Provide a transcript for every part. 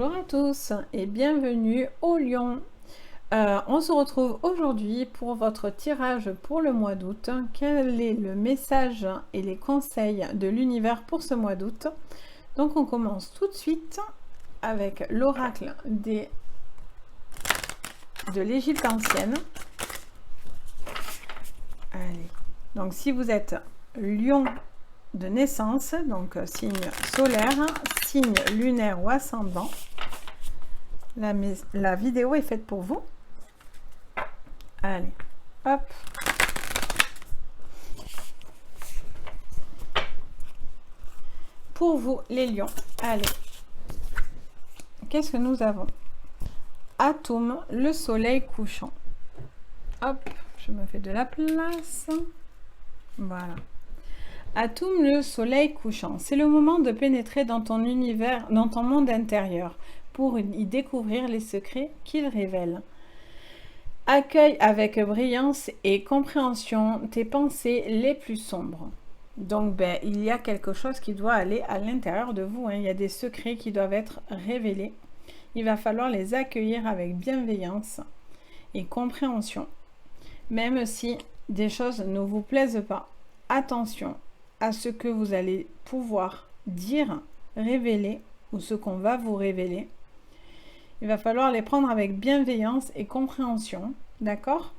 Bonjour à tous et bienvenue au Lion. On se retrouve aujourd'hui pour votre tirage pour le mois d'août. Quel est le message et les conseils de l'univers pour ce mois d'août? Donc on commence tout de suite avec l'oracle de l'Égypte ancienne. Allez. Donc si vous êtes Lion de naissance, donc signe solaire, signe lunaire ou ascendant, la vidéo est faite pour vous. Allez, hop. Pour vous, les lions, allez. Qu'est-ce que nous avons? Atum, le soleil couchant. Hop, je me fais de la place. Voilà. Atum, le soleil couchant. C'est le moment de pénétrer dans ton univers, dans ton monde intérieur, pour y découvrir les secrets qu'il révèle. Accueille avec brillance et compréhension tes pensées les plus sombres. Donc, il y a quelque chose qui doit aller à l'intérieur de vous. Il y a des secrets qui doivent être révélés. Il va falloir les accueillir avec bienveillance et compréhension. Même si des choses ne vous plaisent pas, attention à ce que vous allez pouvoir dire, révéler, ou ce qu'on va vous révéler. Il va falloir les prendre avec bienveillance et compréhension. D'accord?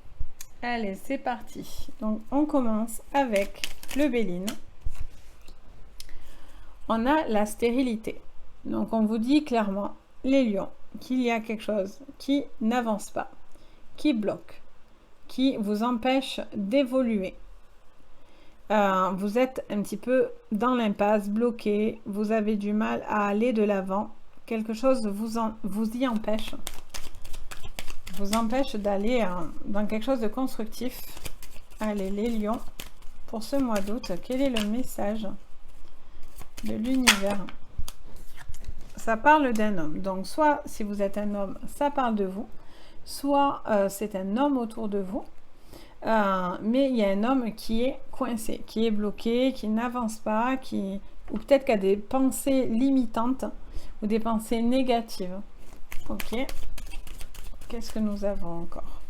Allez, c'est parti. Donc, on commence avec le Béline. On a la stérilité. Donc, on vous dit clairement, les lions, qu'il y a quelque chose qui n'avance pas, qui bloque, qui vous empêche d'évoluer. Vous êtes un petit peu dans l'impasse, bloqué, vous avez du mal à aller de l'avant. Quelque chose vous y empêche. Vous empêche d'aller dans quelque chose de constructif. Allez, les lions, pour ce mois d'août, quel est le message de l'univers? Ça parle d'un homme. Donc, soit si vous êtes un homme, ça parle de vous. Soit c'est un homme autour de vous. Mais il y a un homme qui est coincé, qui est bloqué, qui n'avance pas, ou peut-être qui a des pensées limitantes ou des pensées négatives. Ok. Qu'est-ce que nous avons encore?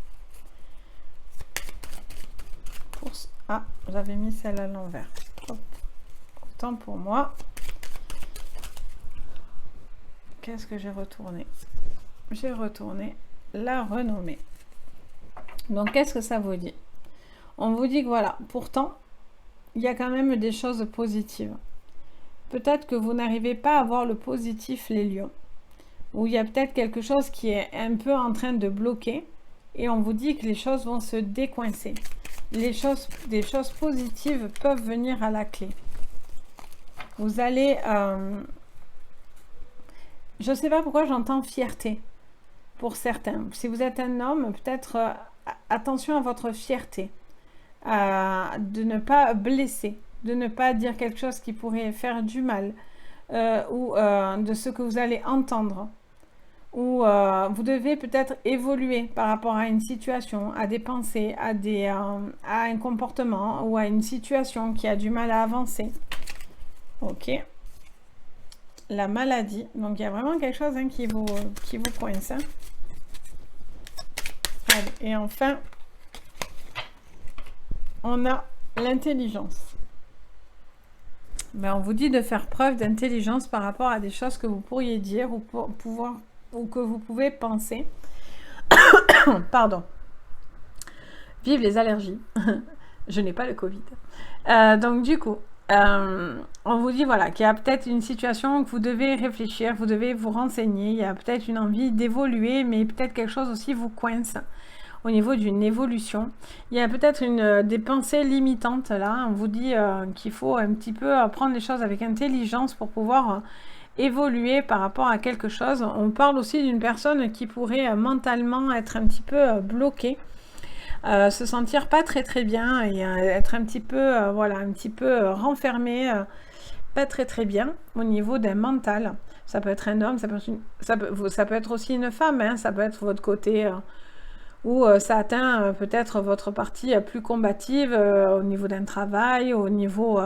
Ah, j'avais mis celle à l'envers. Autant pour moi. Qu'est-ce que j'ai retourné? J'ai retourné la renommée. Donc, qu'est-ce que ça vous dit? On vous dit que voilà, pourtant, il y a quand même des choses positives. Peut-être que vous n'arrivez pas à voir le positif, les lions. Ou il y a peut-être quelque chose qui est un peu en train de bloquer. Et on vous dit que les choses vont se décoincer. Des choses positives peuvent venir à la clé. Vous allez... je ne sais pas pourquoi j'entends fierté pour certains. Si vous êtes un homme, peut-être attention à votre fierté. De ne pas blesser, de ne pas dire quelque chose qui pourrait faire du mal, ou de ce que vous allez entendre, ou vous devez peut-être évoluer par rapport à une situation, à des pensées, à un comportement, ou à une situation qui a du mal à avancer. Ok. La maladie, donc il y a vraiment quelque chose qui vous coince. Allez, et enfin, on a l'intelligence. On vous dit de faire preuve d'intelligence par rapport à des choses que vous pourriez dire ou que vous pouvez penser. Pardon. Vive les allergies. Je n'ai pas le Covid. Donc du coup, on vous dit voilà qu'il y a peut-être une situation que vous devez réfléchir, vous devez vous renseigner. Il y a peut-être une envie d'évoluer, mais peut-être quelque chose aussi vous coince. Au niveau d'une évolution, il y a peut-être des pensées limitantes là. On vous dit qu'il faut un petit peu prendre les choses avec intelligence pour pouvoir évoluer par rapport à quelque chose. On parle aussi d'une personne qui pourrait mentalement être un petit peu bloquée, se sentir pas très bien et être un petit peu voilà, un petit peu renfermée, pas très bien au niveau d'un mental. Ça peut être un homme, ça peut être aussi une femme, hein, ça peut être votre côté. Où ça atteint peut-être votre partie plus combative au niveau d'un travail, au niveau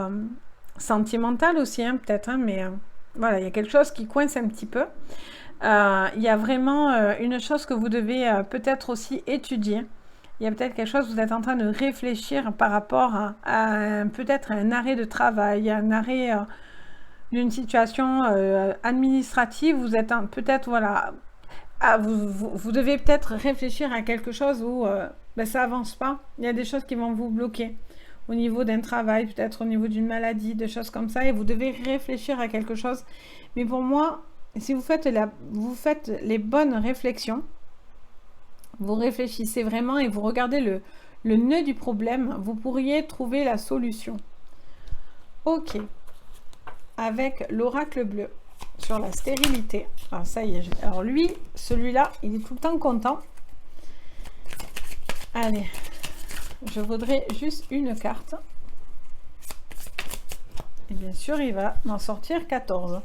sentimental aussi, hein, peut-être, hein, mais voilà, il y a quelque chose qui coince un petit peu. Il y a vraiment une chose que vous devez peut-être aussi étudier. Il y a peut-être quelque chose que vous êtes en train de réfléchir par rapport à peut-être un arrêt de travail, un arrêt d'une situation administrative. Vous êtes peut-être, voilà, vous devez peut-être réfléchir à quelque chose où ça avance pas. Il y a des choses qui vont vous bloquer au niveau d'un travail, peut-être au niveau d'une maladie, des choses comme ça, et vous devez réfléchir à quelque chose. Mais pour moi, si vous faites les bonnes réflexions, vous réfléchissez vraiment et vous regardez le nœud du problème, vous pourriez trouver la solution. Ok, avec l'oracle bleu sur la stérilité. Alors ça y est, alors lui, celui-là, il est tout le temps content. Allez, je voudrais juste une carte. Et bien sûr, il va m'en sortir 14.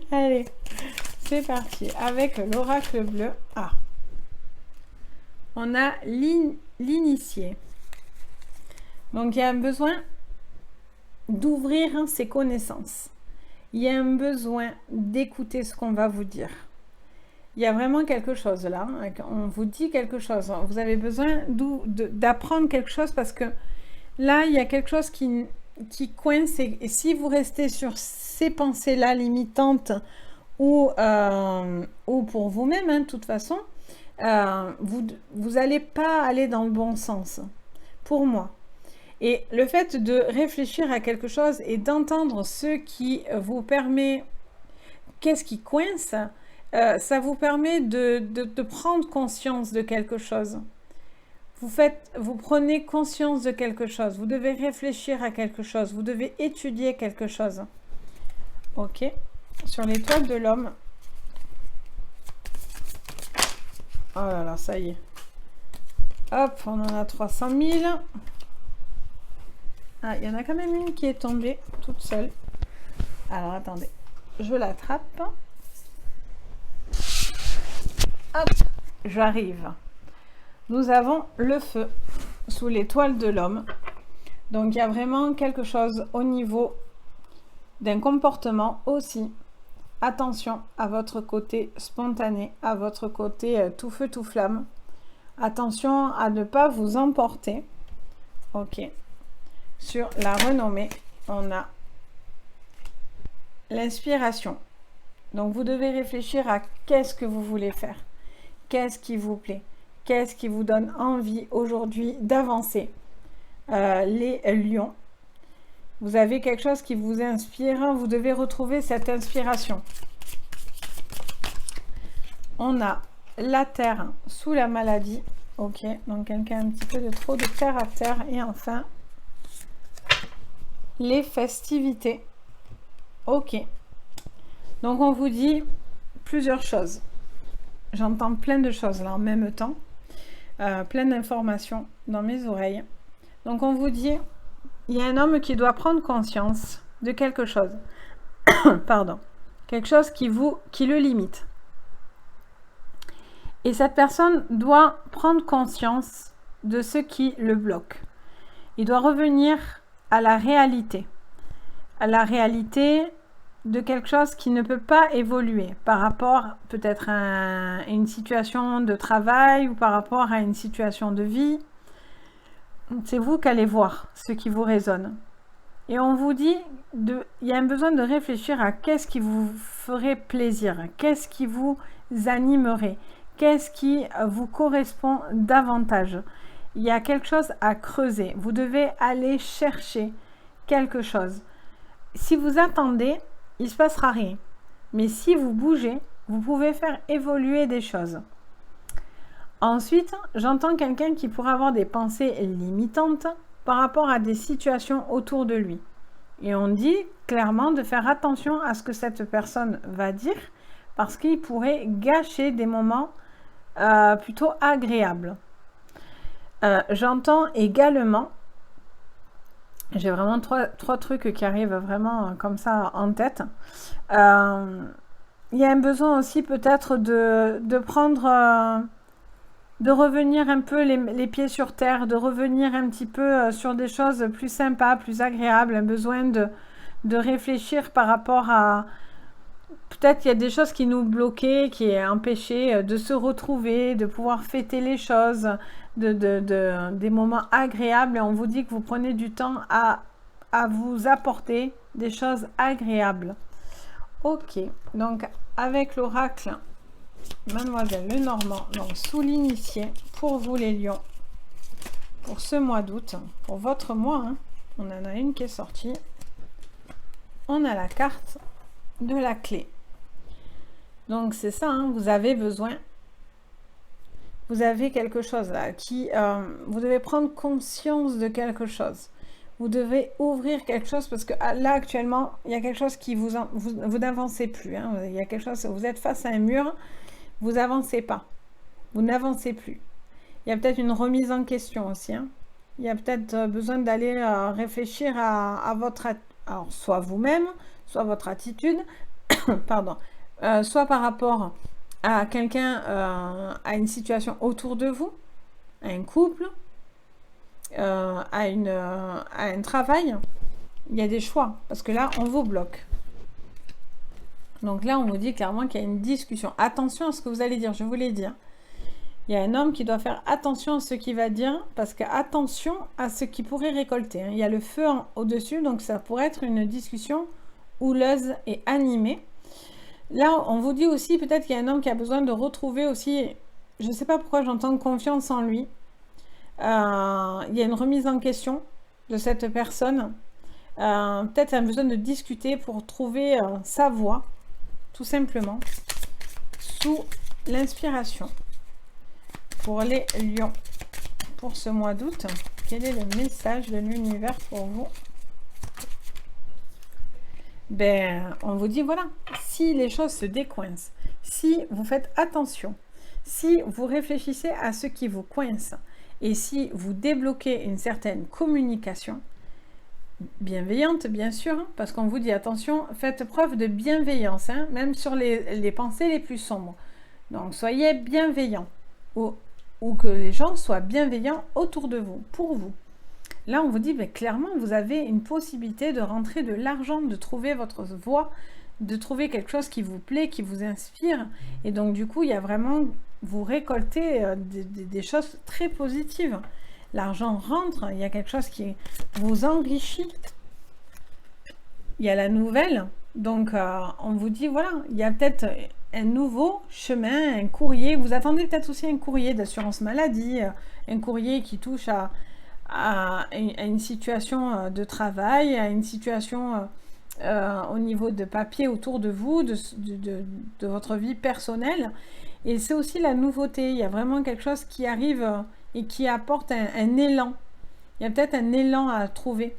Allez, c'est parti. Avec l'oracle bleu. Ah, on a l'initié. Donc, il y a un besoin d'ouvrir ses connaissances. Il y a un besoin d'écouter ce qu'on va vous dire. Il y a vraiment quelque chose là. On vous dit quelque chose. Vous avez besoin d'apprendre quelque chose parce que là, il y a quelque chose qui coince. Et si vous restez sur ces pensées-là limitantes ou pour vous-même, de toute façon, vous n'allez pas aller dans le bon sens. Pour moi. Et le fait de réfléchir à quelque chose et d'entendre ce qui vous permet, qu'est-ce qui coince, ça vous permet de prendre conscience de quelque chose. Vous prenez conscience de quelque chose. Vous devez réfléchir à quelque chose. Vous devez étudier quelque chose. Ok. Sur l'étoile de l'homme. Oh là là, ça y est. Hop, on en a 300 000. Ah, il y en a quand même une qui est tombée toute seule. Alors, attendez. Je l'attrape. Hop, j'arrive. Nous avons le feu sous l'étoile de l'homme. Donc, il y a vraiment quelque chose au niveau d'un comportement aussi. Attention à votre côté spontané, à votre côté tout feu, tout flamme. Attention à ne pas vous emporter. Ok. Sur la renommée, on a l'inspiration. Donc, vous devez réfléchir à qu'est-ce que vous voulez faire. Qu'est-ce qui vous plaît? Qu'est-ce qui vous donne envie aujourd'hui d'avancer? Les lions. Vous avez quelque chose qui vous inspire. Vous devez retrouver cette inspiration. On a la terre sous la maladie. Ok, donc quelqu'un a un petit peu de trop de terre à terre. Et enfin, les festivités. Ok. Donc on vous dit plusieurs choses. J'entends plein de choses là en même temps. Plein d'informations dans mes oreilles. Donc on vous dit, il y a un homme qui doit prendre conscience de quelque chose. Pardon. Quelque chose qui le limite. Et cette personne doit prendre conscience de ce qui le bloque. Il doit revenir à la réalité. À la réalité de quelque chose qui ne peut pas évoluer par rapport peut-être à une situation de travail ou par rapport à une situation de vie. C'est vous qui allez voir ce qui vous résonne. Et on vous dit, il y a un besoin de réfléchir à qu'est-ce qui vous ferait plaisir, qu'est-ce qui vous animerait, qu'est-ce qui vous correspond davantage. Il y a quelque chose à creuser. Vous devez aller chercher quelque chose. Si vous attendez, il ne se passera rien. Mais si vous bougez, vous pouvez faire évoluer des choses. Ensuite, j'entends quelqu'un qui pourrait avoir des pensées limitantes par rapport à des situations autour de lui. Et on dit clairement de faire attention à ce que cette personne va dire parce qu'il pourrait gâcher des moments plutôt agréables. J'entends également, j'ai vraiment trois trucs qui arrivent vraiment comme ça en tête. Il y a un besoin aussi peut-être de prendre, de revenir un peu les pieds sur terre, de revenir un petit peu sur des choses plus sympas, plus agréables, un besoin de réfléchir par rapport peut-être qu'il y a des choses qui nous bloquaient, qui empêchaient de se retrouver, de pouvoir fêter les choses, des moments agréables. Et on vous dit que vous prenez du temps à vous apporter des choses agréables. Ok, donc avec l'oracle Mademoiselle Lenormand, donc sous l'initié, pour vous les lions, pour ce mois d'août, pour votre mois, hein, on en a une qui est sortie. On a la carte de la clé. Donc c'est ça, hein, vous avez besoin, vous avez quelque chose là, vous devez prendre conscience de quelque chose. Vous devez ouvrir quelque chose parce que là actuellement, il y a quelque chose qui vous n'avancez plus. Hein, il y a quelque chose, vous êtes face à un mur, vous n'avancez pas, vous n'avancez plus. Il y a peut-être une remise en question aussi. Hein. Il y a peut-être besoin d'aller réfléchir à votre, alors soit vous-même, soit votre attitude, pardon, soit par rapport à quelqu'un, à une situation autour de vous, à un couple, à un travail. Il y a des choix, parce que là, on vous bloque. Donc là, on vous dit clairement qu'il y a une discussion. Attention à ce que vous allez dire, je vous l'ai dit. Il y a un homme qui doit faire attention à ce qu'il va dire, parce que attention à ce qu'il pourrait récolter. Il y a le feu au-dessus, donc ça pourrait être une discussion houleuse et animée. Là, on vous dit aussi peut-être qu'il y a un homme qui a besoin de retrouver aussi, je ne sais pas pourquoi j'entends confiance en lui. Il y a une remise en question de cette personne. Peut-être un besoin de discuter pour trouver sa voie, tout simplement, sous l'inspiration. Pour les lions, pour ce mois d'août, quel est le message de l'univers pour vous? Ben, on vous dit, voilà, si les choses se décoincent, si vous faites attention, si vous réfléchissez à ce qui vous coince, et si vous débloquez une certaine communication, bienveillante, bien sûr, hein, parce qu'on vous dit, attention, faites preuve de bienveillance, hein, même sur les pensées les plus sombres. Donc, soyez bienveillants, ou que les gens soient bienveillants autour de vous, pour vous. Là, on vous dit, ben, clairement, vous avez une possibilité de rentrer de l'argent, de trouver votre voie, de trouver quelque chose qui vous plaît, qui vous inspire. Et donc, du coup, il y a vraiment, vous récoltez des choses très positives. L'argent rentre, il y a quelque chose qui vous enrichit. Il y a la nouvelle. Donc, on vous dit, voilà, il y a peut-être un nouveau chemin, un courrier. Vous attendez peut-être aussi un courrier d'assurance maladie, un courrier qui touche à une situation de travail, à une situation au niveau de papier autour de vous, de votre vie personnelle. Et c'est aussi la nouveauté. Il y a vraiment quelque chose qui arrive et qui apporte un élan. Il y a peut-être un élan à trouver,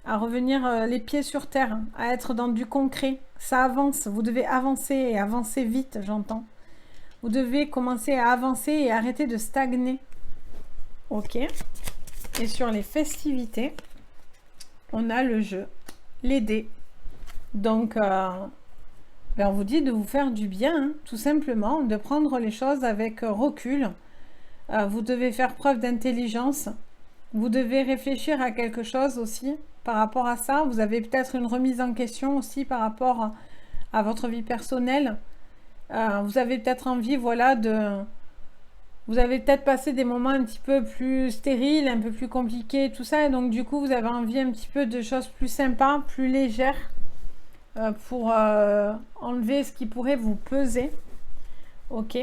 à revenir les pieds sur terre, à être dans du concret. Ça avance, vous devez avancer et avancer vite, j'entends. Vous devez commencer à avancer et arrêter de stagner. Ok. Et sur les festivités, on a le jeu, les dés. Donc, ben on vous dit de vous faire du bien, hein, tout simplement, de prendre les choses avec recul. Vous devez faire preuve d'intelligence. Vous devez réfléchir à quelque chose aussi par rapport à ça. Vous avez peut-être une remise en question aussi par rapport à votre vie personnelle. Vous avez peut-être envie, voilà, vous avez peut-être passé des moments un petit peu plus stériles, un peu plus compliqués, tout ça. Et donc, du coup, vous avez envie un petit peu de choses plus sympas, plus légères pour enlever ce qui pourrait vous peser. Ok.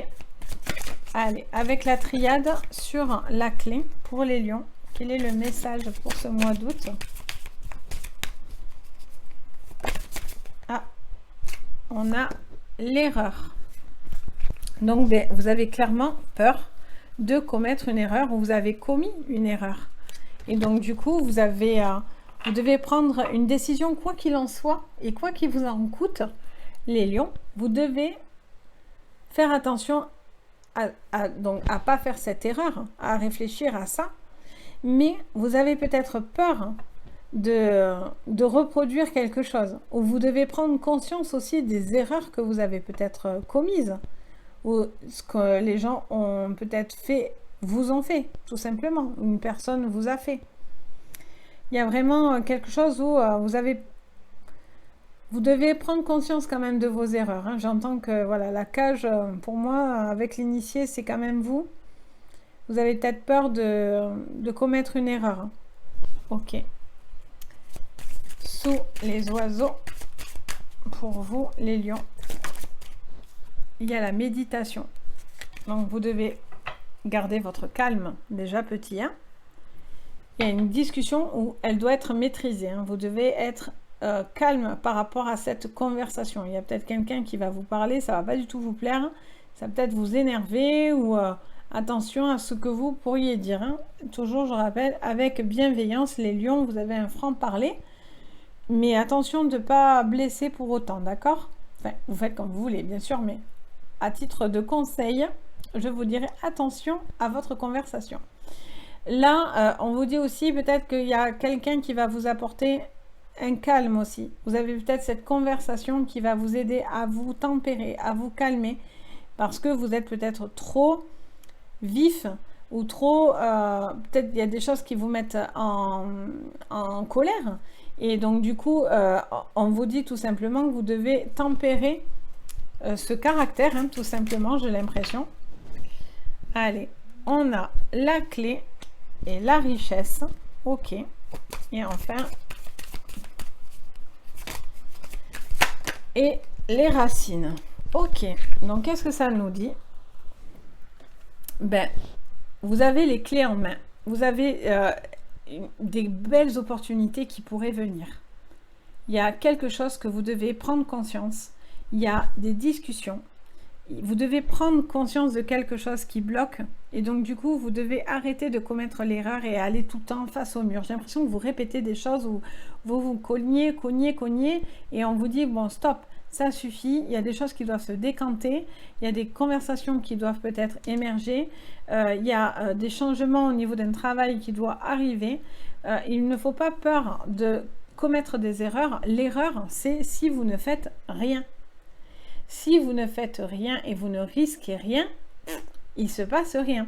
Allez, avec la triade sur la clé pour les lions. Quel est le message pour ce mois d'août? Ah, on a l'erreur. Donc, ben, vous avez clairement peur de commettre une erreur ou vous avez commis une erreur. Et donc, du coup, vous devez prendre une décision quoi qu'il en soit et quoi qu'il vous en coûte, les lions. Vous devez faire attention donc à pas faire cette erreur, à réfléchir à ça. Mais vous avez peut-être peur de reproduire quelque chose. Ou vous devez prendre conscience aussi des erreurs que vous avez peut-être commises. Ou ce que les gens ont peut-être fait, vous ont fait, tout simplement. Une personne vous a fait. Il y a vraiment quelque chose où vous avez Vous devez prendre conscience quand même de vos erreurs. Hein. J'entends que voilà, la cage, pour moi, avec l'initié, c'est quand même vous. Vous avez peut-être peur de commettre une erreur. Hein. Ok. Sous les oiseaux, pour vous, les lions, il y a la méditation. Donc, vous devez garder votre calme, déjà petit. Hein. Il y a une discussion où elle doit être maîtrisée. Hein. Vous devez être calme par rapport à cette conversation. Il y a peut-être quelqu'un qui va vous parler, ça va pas du tout vous plaire, ça va peut-être vous énerver ou attention à ce que vous pourriez dire. Hein. Toujours, je rappelle, avec bienveillance, les lions, vous avez un franc-parler, mais attention de ne pas blesser pour autant, d'accord? Enfin, vous faites comme vous voulez, bien sûr, mais à titre de conseil, je vous dirais attention à votre conversation. Là, on vous dit aussi peut-être qu'il y a quelqu'un qui va vous apporter un calme aussi. Vous avez peut-être cette conversation qui va vous aider à vous tempérer, à vous calmer, parce que vous êtes peut-être trop vif ou trop... peut-être il y a des choses qui vous mettent en colère. Et donc du coup, on vous dit tout simplement que vous devez tempérer ce caractère, hein, tout simplement, j'ai l'impression. Allez, on a la clé et la richesse. Ok. Et enfin... et les racines. Ok, donc qu'est-ce que ça nous dit? Ben, vous avez les clés en main. Vous avez des belles opportunités qui pourraient venir. Il y a quelque chose que vous devez prendre conscience. Il y a des discussions. Vous devez prendre conscience de quelque chose qui bloque. Et donc, du coup, vous devez arrêter de commettre l'erreur et aller tout le temps face au mur. J'ai l'impression que vous répétez des choses où vous cognez, et on vous dit, bon, stop, ça suffit. Il y a des choses qui doivent se décanter. Il y a des conversations qui doivent peut-être émerger. Il y a des changements au niveau d'un travail qui doit arriver. Il ne faut pas peur de commettre des erreurs. L'erreur, c'est si vous ne faites rien. Si vous ne faites rien et vous ne risquez rien, il ne se passe rien.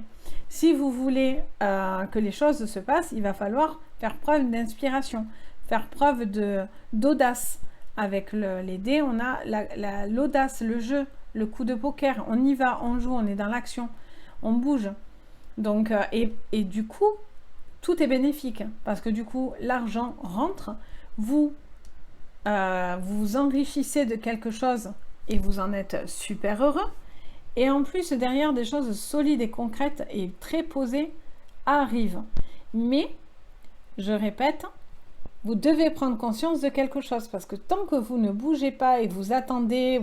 Si vous voulez que les choses se passent, il va falloir faire preuve d'inspiration, faire preuve d'audace. Avec les dés, on a l'audace, le jeu, le coup de poker. On y va, on joue, on est dans l'action, on bouge. Donc, et du coup, tout est bénéfique. Parce que du coup, l'argent rentre, vous vous enrichissez de quelque chose et vous en êtes super heureux. Et en plus, derrière, des choses solides et concrètes et très posées arrivent. Mais, je répète, vous devez prendre conscience de quelque chose. Parce que tant que vous ne bougez pas et vous attendez,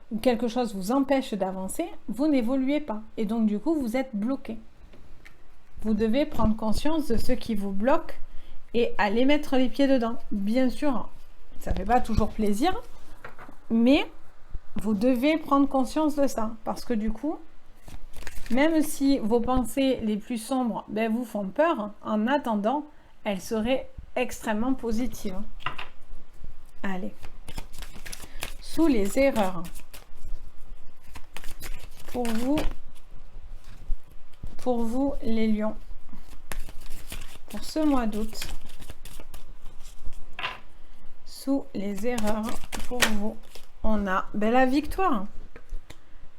ou quelque chose vous empêche d'avancer, vous n'évoluez pas. Et donc, du coup, vous êtes bloqué. Vous devez prendre conscience de ce qui vous bloque et aller mettre les pieds dedans. Bien sûr, ça ne fait pas toujours plaisir, mais vous devez prendre conscience de ça. Parce que du coup, même si vos pensées les plus sombres vous font peur, en attendant, elles seraient extrêmement positives. Allez. Sous les erreurs. Pour vous les lions. Pour ce mois d'août. Sous les erreurs, pour vous, on a la victoire.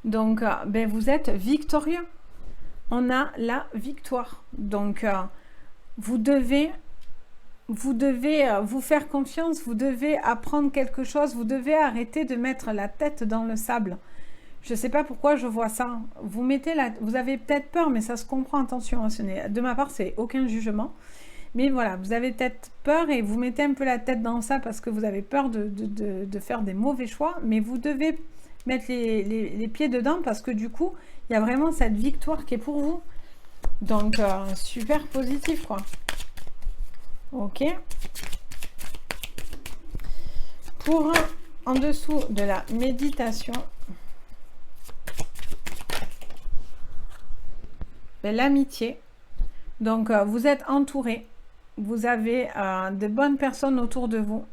Donc, vous êtes victorieux. On a la victoire. Donc, vous devez vous faire confiance. Vous devez apprendre quelque chose. Vous devez arrêter de mettre la tête dans le sable. Je ne sais pas pourquoi je vois ça. Vous avez peut-être peur, mais ça se comprend. Attention, de ma part, c'est aucun jugement. Mais voilà, vous avez peut-être peur et vous mettez un peu la tête dans ça parce que vous avez peur de faire des mauvais choix. Mais vous devez mettre les pieds dedans parce que du coup, il y a vraiment cette victoire qui est pour vous. Donc, super positif, quoi. Ok. Pour en dessous de la méditation, l'amitié. Donc, vous êtes entouré. Vous avez de bonnes personnes autour de vous.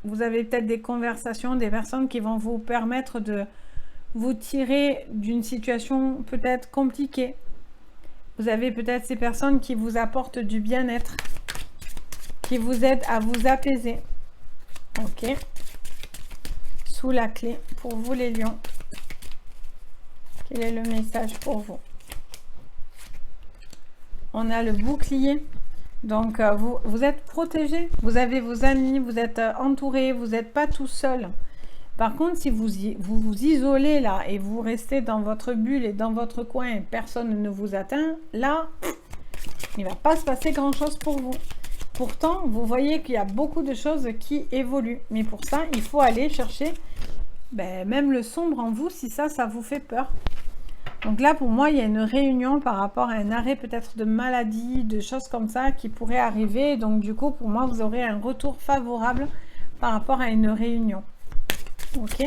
Vous avez peut-être des conversations, des personnes qui vont vous permettre de vous tirer d'une situation peut-être compliquée. Vous avez peut-être ces personnes qui vous apportent du bien-être, qui vous aident à vous apaiser. Ok. Sous la clé, pour vous les lions, quel est le message pour vous? On a le bouclier. Donc, vous êtes protégé. Vous avez vos amis, vous êtes entouré, vous n'êtes pas tout seul. Par contre, si vous vous isolez là et vous restez dans votre bulle et dans votre coin et personne ne vous atteint, là, il ne va pas se passer grand-chose pour vous. Pourtant, vous voyez qu'il y a beaucoup de choses qui évoluent. Mais pour ça, il faut aller chercher même le sombre en vous si ça vous fait peur. Donc là, pour moi, il y a une réunion par rapport à un arrêt peut-être de maladie, de choses comme ça qui pourraient arriver. Donc du coup, pour moi, vous aurez un retour favorable par rapport à une réunion. Ok.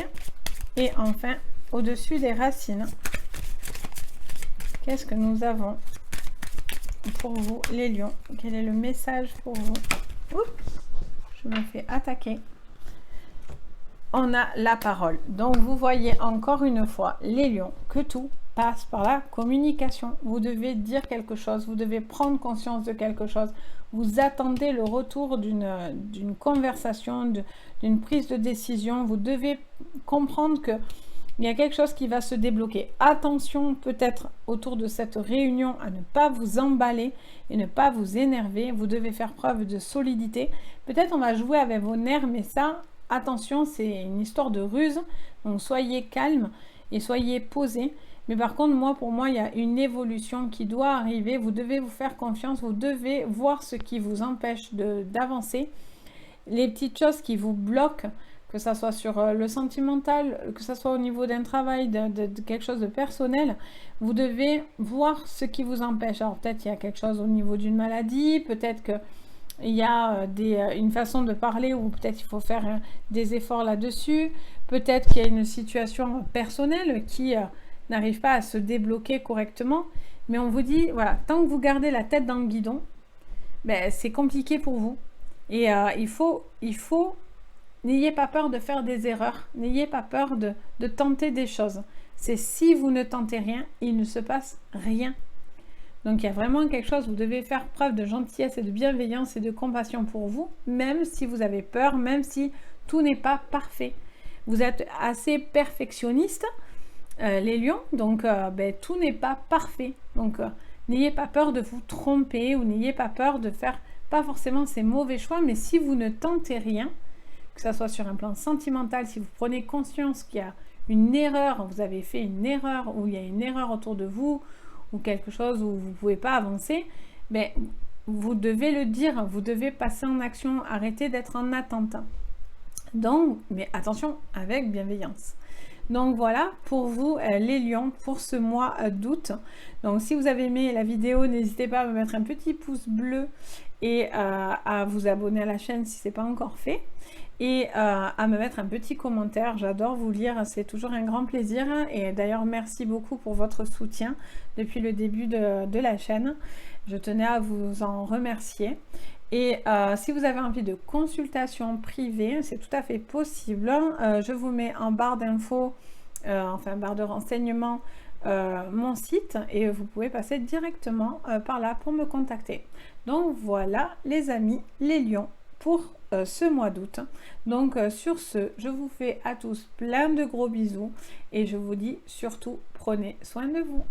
Et enfin, au-dessus des racines, qu'est-ce que nous avons pour vous, les lions? Quel est le message pour vous? Oups, je me fais attaquer. On a la parole. Donc, vous voyez encore une fois, les lions, que tout passe par la communication. Vous devez dire quelque chose, vous devez prendre conscience de quelque chose. Vous attendez le retour d'une conversation, d'une prise de décision. Vous devez comprendre que il y a quelque chose qui va se débloquer. Attention peut-être autour de cette réunion à ne pas vous emballer et ne pas vous énerver. Vous devez faire preuve de solidité. Peut-être on va jouer avec vos nerfs, mais ça, attention, c'est une histoire de ruse. Donc soyez calme et soyez posé. Mais par contre, pour moi, il y a une évolution qui doit arriver. Vous devez vous faire confiance. Vous devez voir ce qui vous empêche d'avancer. Les petites choses qui vous bloquent, que ça soit sur le sentimental, que ça soit au niveau d'un travail, de quelque chose de personnel, vous devez voir ce qui vous empêche. Alors peut-être il y a quelque chose au niveau d'une maladie, peut-être qu'il y a une façon de parler où peut-être il faut faire des efforts là-dessus, peut-être qu'il y a une situation personnelle qui n'arrive pas à se débloquer correctement, mais on vous dit, voilà, tant que vous gardez la tête dans le guidon, c'est compliqué pour vous. Et il faut n'ayez pas peur de faire des erreurs, n'ayez pas peur de tenter des choses. C'est si vous ne tentez rien, il ne se passe rien. Donc il y a vraiment quelque chose, vous devez faire preuve de gentillesse et de bienveillance et de compassion pour vous, même si vous avez peur, même si tout n'est pas parfait. Vous êtes assez perfectionniste, les lions, donc tout n'est pas parfait. Donc n'ayez pas peur de vous tromper ou n'ayez pas peur de faire pas forcément ces mauvais choix, mais si vous ne tentez rien, que ce soit sur un plan sentimental, si vous prenez conscience qu'il y a une erreur, vous avez fait une erreur, ou il y a une erreur autour de vous, ou quelque chose où vous ne pouvez pas avancer, vous devez le dire, vous devez passer en action, arrêter d'être en attente. Donc, mais attention, avec bienveillance. Donc voilà pour vous les lions pour ce mois d'août. Donc si vous avez aimé la vidéo, n'hésitez pas à me mettre un petit pouce bleu et à vous abonner à la chaîne si ce n'est pas encore fait. Et à me mettre un petit commentaire, j'adore vous lire, c'est toujours un grand plaisir. Et d'ailleurs merci beaucoup pour votre soutien depuis le début de la chaîne. Je tenais à vous en remercier. Et si vous avez envie de consultation privée, c'est tout à fait possible. Je vous mets en barre d'infos, enfin barre de renseignements, mon site et vous pouvez passer directement par là pour me contacter. Donc voilà les amis, les lions pour ce mois d'août. Donc sur ce, je vous fais à tous plein de gros bisous et je vous dis surtout prenez soin de vous.